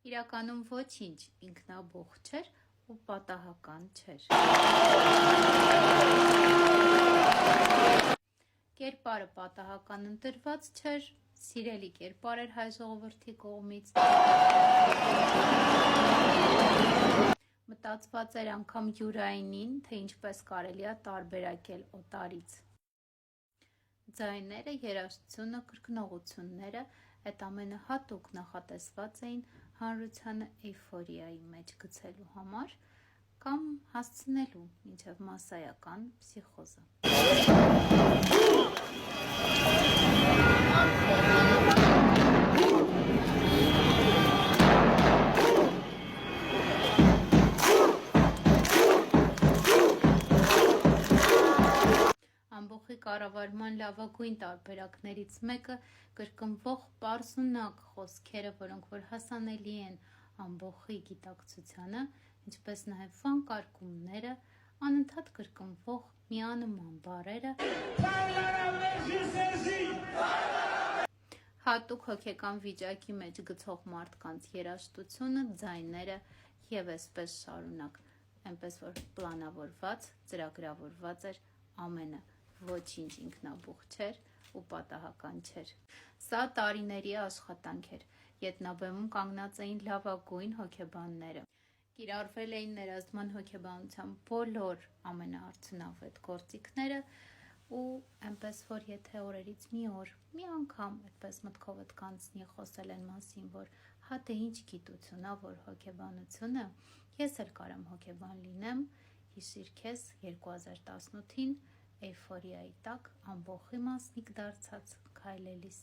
Իրականում ոչինչ ինքնաբուխ չէր ու պատահական չէր։ Կերպարը պատահական ընտրված չէր, սիրելի կերպար էր հայ ժողովրդի կողմից։ Մտածված էր անգամ յուրայինին, թե ինչպես կարելի է տարբերակել օտարից։ Ձայները, երաժշտությունը, կրկնողությունները այդ ամենը հատուկ նախատեսված էին հանրությանը էյֆորիայի մեջ գցելու համար կամ հասցնելու մինչև մասսայական փսիխոզը։ Ամբոխի կառավարման լավագույն տարբերակներից մեկը կրկնվող պարզունակ խոսքերը, որոնք որ հասանելի են ամբոխի գիտակցությանը, ինչպես նաև վանկարկումները, անընդհատ կրկնվող միանման բառերը, հատուկ հոգեկան վիճակի մեջ գցող մարդկանց երաժշտությունը, ձայները և այսպես շարունակ, այնպես որ պլանավորված, ծրագրավորված էր ամենը, ոչինչ ինքնաբուխ չէր ու պատահական չէր։ Սա տարիների աշխատանք էր, ետնաբեմում կանգնած էին լավագույն հոգեբանները։ Կիրառվել էին ներազդման հոգեբանության բոլոր ամենաարդյունավետ գործիքները ու այնպես որ եթե օրերից մի օր, մի անգամ այդպես մտքովդ կանցնի խոսել են մասին, որ հա դե ինչ գիտություն ա, որ հոգեբանությունը, ես էլ կարամ հոգեբան լինեմ, հիշիր քեզ 2018-ին էյֆորիայի տակ ամբոխի մասնիկ դարձած քայլելիս։